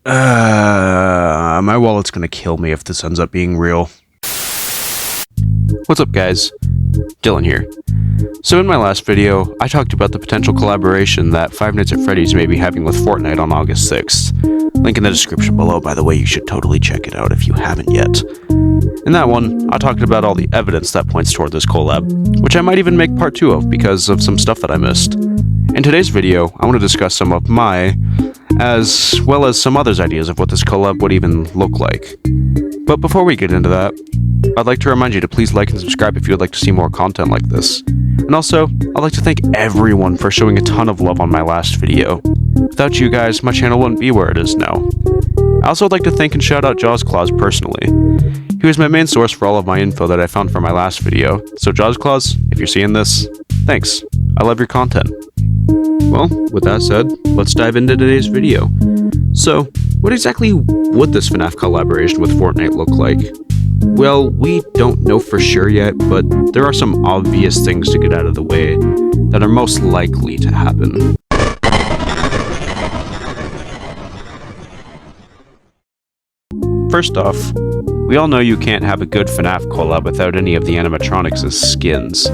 My wallet's gonna kill me if this ends up being real. What's up, guys? Dylan here. So in my last video, I talked about the potential collaboration that Five Nights at Freddy's may be having with Fortnite on August 6th. Link in the description below, by the way, you should totally check it out if you haven't yet. In that one, I talked about all the evidence that points toward this collab, which I might even make part 2 of because of some stuff that I missed. In today's video, I want to discuss some of my, as well as some others' ideas of what this collab would even look like. But before we get into that, I'd like to remind you to please like and subscribe if you would like to see more content like this. And also, I'd like to thank everyone for showing a ton of love on my last video. Without you guys, my channel wouldn't be where it is now. I also would like to thank and shout out Jaws Claws personally. He was my main source for all of my info that I found for my last video, so Jaws Claws, if you're seeing this, thanks. I love your content. Well, with that said, let's dive into today's video. So, what exactly would this FNaF collaboration with Fortnite look like? Well, we don't know for sure yet, but there are some obvious things to get out of the way that are most likely to happen. First off, we all know you can't have a good FNaF collab without any of the animatronics as skins.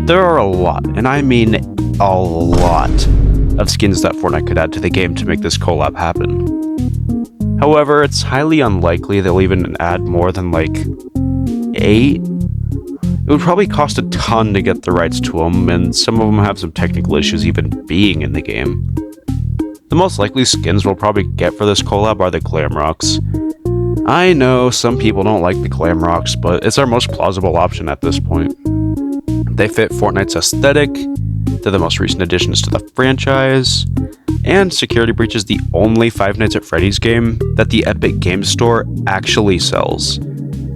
There are a lot, and I mean a lot, of skins that Fortnite could add to the game to make this collab happen. However, it's highly unlikely they'll even add more than like 8. It would probably cost a ton to get the rights to them, and some of them have some technical issues even being in the game. The most likely skins we'll probably get for this collab are the Glamrocks. I know some people don't like the Glamrocks, but it's our most plausible option at this point. They fit Fortnite's aesthetic, they're the most recent additions to the franchise, and Security Breach is the only Five Nights at Freddy's game that the Epic Games Store actually sells.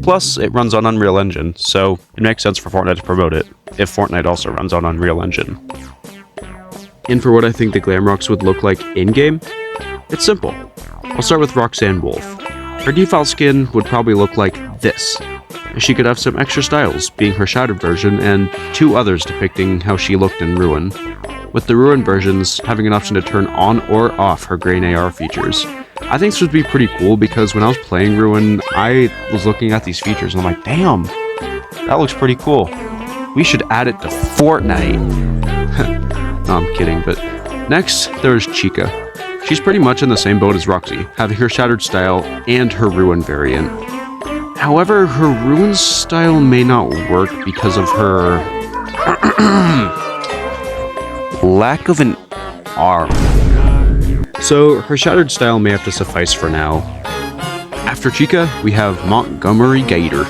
Plus, it runs on Unreal Engine, so it makes sense for Fortnite to promote it, if Fortnite also runs on Unreal Engine. And for what I think the Glamrocks would look like in-game, it's simple. I'll start with Roxanne Wolf. Her default skin would probably look like this. She could have some extra styles, being her shattered version, and 2 others depicting how she looked in Ruin, with the Ruin versions having an option to turn on or off her grain AR features. I think this would be pretty cool because when I was playing Ruin, I was looking at these features and I'm like, damn, that looks pretty cool. We should add it to Fortnite. No, I'm kidding, but next, there's Chica. She's pretty much in the same boat as Roxy, having her shattered style and her Ruin variant. However, her Ruin style may not work because of her lack of an arm. So her shattered style may have to suffice for now. After Chica, we have Montgomery Gator.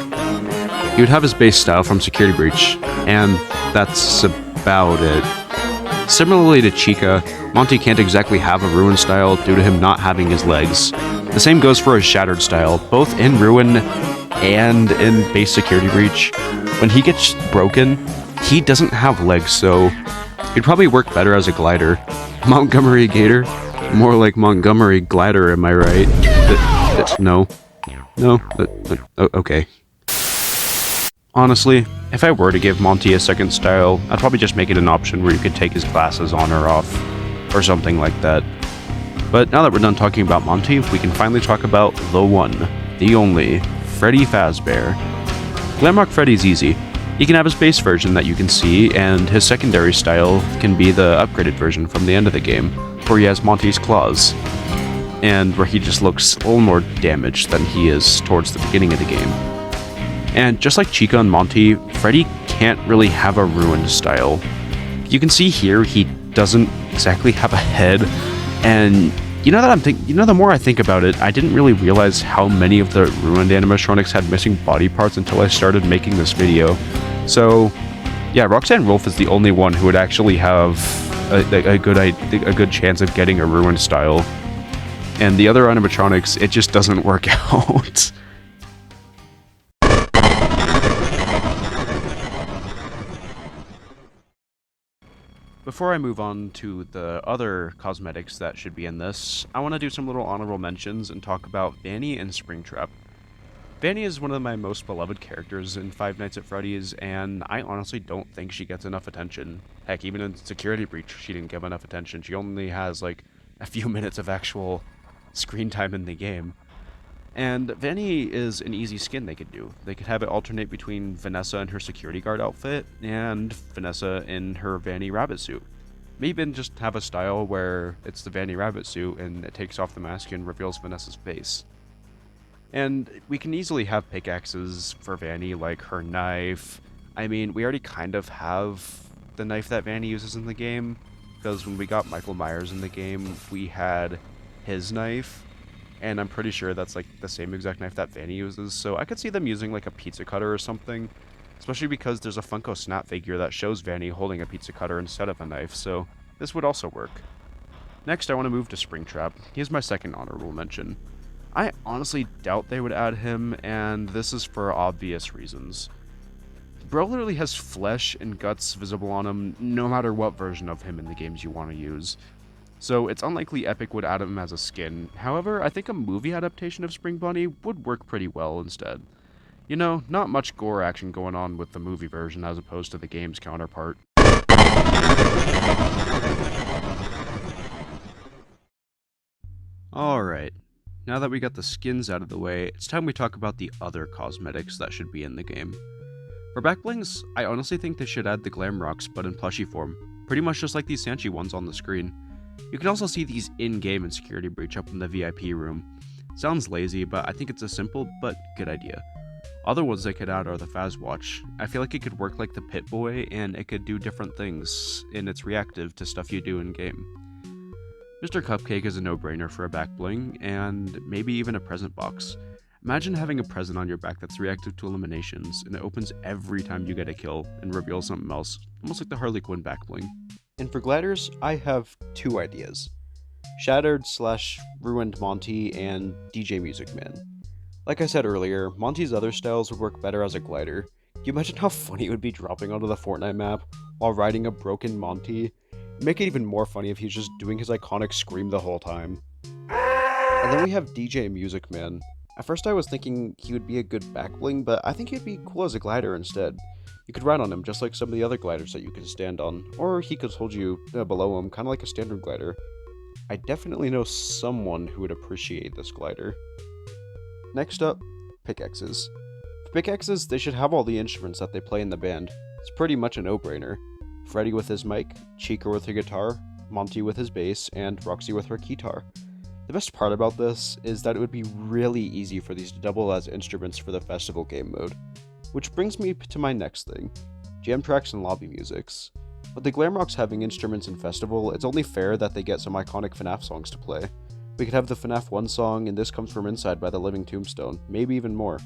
He would have his base style from Security Breach, and that's about it. Similarly to Chica, Monty can't exactly have a Ruin style due to him not having his legs. The same goes for his shattered style, both in Ruin and in base Security Breach. When he gets broken, he doesn't have legs, so he'd probably work better as a glider. Montgomery Gator? More like Montgomery Glider, am I right? No. Okay. Honestly, if I were to give Monty a second style, I'd probably just make it an option where you could take his glasses on or off, or something like that. But now that we're done talking about Monty, we can finally talk about the one, the only, Freddy Fazbear. Glamrock Freddy's easy. He can have his base version that you can see, and his secondary style can be the upgraded version from the end of the game, where he has Monty's claws, and where he just looks a little more damaged than he is towards the beginning of the game. And just like Chica and Monty, Freddy can't really have a ruined style. You can see here he doesn't exactly have a head, and the more I think about it, I didn't really realize how many of the ruined animatronics had missing body parts until I started making this video. So, yeah, Roxanne Wolf is the only one who would actually have a good chance of getting a ruined style. And the other animatronics, it just doesn't work out. Before I move on to the other cosmetics that should be in this, I want to do some little honorable mentions and talk about Vanny and Springtrap. Vanny is one of my most beloved characters in Five Nights at Freddy's, and I honestly don't think she gets enough attention. Heck, even in Security Breach, she didn't give enough attention. She only has, like, a few minutes of actual screen time in the game. And Vanny is an easy skin they could do. They could have it alternate between Vanessa in her security guard outfit and Vanessa in her Vanny rabbit suit. Maybe even just have a style where it's the Vanny rabbit suit and it takes off the mask and reveals Vanessa's face. And we can easily have pickaxes for Vanny, like her knife. I mean, we already kind of have the knife that Vanny uses in the game, because when we got Michael Myers in the game, we had his knife. And I'm pretty sure that's like the same exact knife that Vanny uses, so I could see them using like a pizza cutter or something, especially because there's a Funko Snap figure that shows Vanny holding a pizza cutter instead of a knife, so this would also work. Next, I want to move to Springtrap. He's my second honorable mention. I honestly doubt they would add him, and this is for obvious reasons. Bro literally has flesh and guts visible on him no matter what version of him in the games you want to use. So it's unlikely Epic would add him as a skin. However, I think a movie adaptation of Spring Bunny would work pretty well instead. You know, not much gore action going on with the movie version as opposed to the game's counterpart. Alright, now that we got the skins out of the way, it's time we talk about the other cosmetics that should be in the game. For backblings, I honestly think they should add the glam rocks but in plushie form, pretty much just like these Sanchi ones on the screen. You can also see these in-game in Security Breach up in the VIP room. Sounds lazy, but I think it's a simple but good idea. Other ones they could add are the Fazwatch. I feel like it could work like the Pit-Boy, and it could do different things, and it's reactive to stuff you do in-game. Mr. Cupcake is a no-brainer for a back bling, and maybe even a present box. Imagine having a present on your back that's reactive to eliminations, and it opens every time you get a kill, and reveals something else, almost like the Harley Quinn back bling. And for gliders, I have two ideas. Shattered/Ruined Monty and DJ Music Man. Like I said earlier, Monty's other styles would work better as a glider. Can you imagine how funny it would be dropping onto the Fortnite map while riding a broken Monty? It'd make it even more funny if he's just doing his iconic scream the whole time. And then we have DJ Music Man. At first I was thinking he would be a good back bling, but I think he'd be cool as a glider instead. You could ride on him just like some of the other gliders that you can stand on, or he could hold you below him, kind of like a standard glider. I definitely know someone who would appreciate this glider. Next up, pickaxes. For pickaxes, they should have all the instruments that they play in the band. It's pretty much a no-brainer. Freddy with his mic, Chica with her guitar, Monty with his bass, and Roxy with her guitar. The best part about this is that it would be really easy for these to double as instruments for the festival game mode. Which brings me to my next thing, jam tracks and lobby musics. With the Glamrocks having instruments in Festival, it's only fair that they get some iconic FNaF songs to play. We could have the FNaF 1 song, and This Comes From Inside by the Living Tombstone, maybe even more.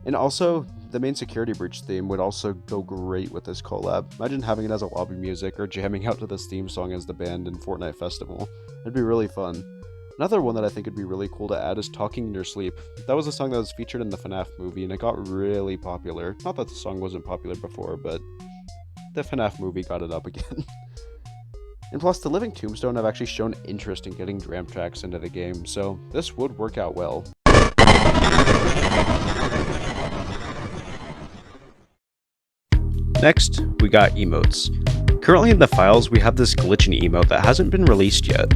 And also, the main Security Breach theme would also go great with this collab. Imagine having it as a lobby music, or jamming out to this theme song as the band in Fortnite Festival. It'd be really fun. Another one that I think would be really cool to add is Talking in Your Sleep. That was a song that was featured in the FNaF movie, and it got really popular. Not that the song wasn't popular before, but the FNaF movie got it up again. And plus, the Living Tombstone have actually shown interest in getting dram tracks into the game, so this would work out well. Next, we got emotes. Currently in the files, we have this glitching emote that hasn't been released yet.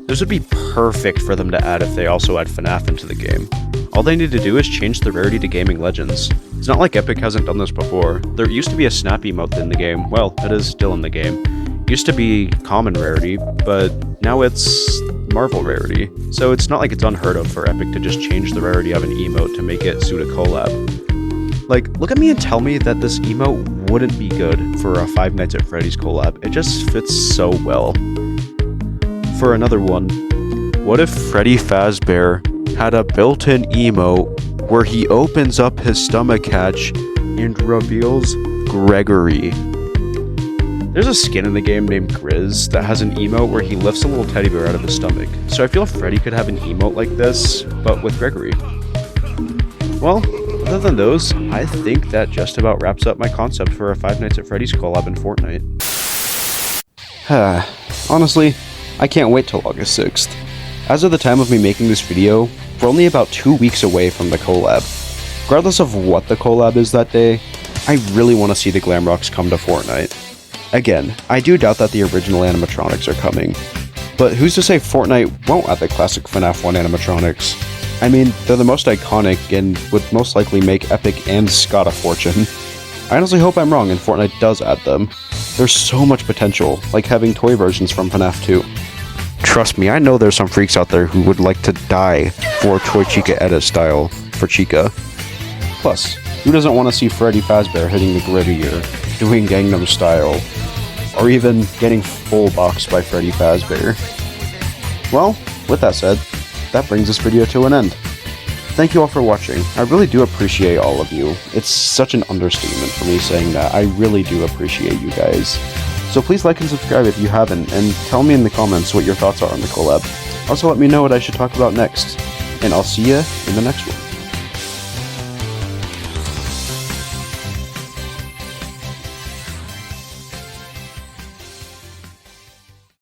This would be perfect for them to add if they also add FNaF into the game. All they need to do is change the rarity to Gaming Legends. It's not like Epic hasn't done this before. There used to be a snap emote in the game. Well, it is still in the game. It used to be common rarity, but now it's Marvel rarity. So it's not like it's unheard of for Epic to just change the rarity of an emote to make it suit a collab. Like, look at me and tell me that this emote wouldn't be good for a Five Nights at Freddy's collab. It just fits so well. For another one, what if Freddy Fazbear had a built-in emote where he opens up his stomach hatch and reveals Gregory? There's a skin in the game named Grizz that has an emote where he lifts a little teddy bear out of his stomach, so I feel Freddy could have an emote like this, but with Gregory. Well, other than those, I think that just about wraps up my concept for a Five Nights at Freddy's collab in Fortnite. Honestly, I can't wait till August 6th. As of the time of me making this video, we're only about 2 weeks away from the collab. Regardless of what the collab is that day, I really want to see the Glamrocks come to Fortnite. Again, I do doubt that the original animatronics are coming, But who's to say Fortnite won't add the classic FNaF 1 animatronics? I mean, they're the most iconic and would most likely make Epic and Scott a fortune. I honestly hope I'm wrong and Fortnite does add them. There's so much potential, like having toy versions from FNaF 2. Trust me, I know there's some freaks out there who would like to die for Toy Chica edit style for Chica. Plus, who doesn't want to see Freddy Fazbear hitting the Grittier, doing Gangnam Style, or even getting full boxed by Freddy Fazbear? Well, with that said, that brings this video to an end. Thank you all for watching. I really do appreciate all of you. It's such an understatement for me saying that. I really do appreciate you guys. So please like and subscribe if you haven't, and tell me in the comments what your thoughts are on the collab. Also let me know what I should talk about next, and I'll see you in the next one.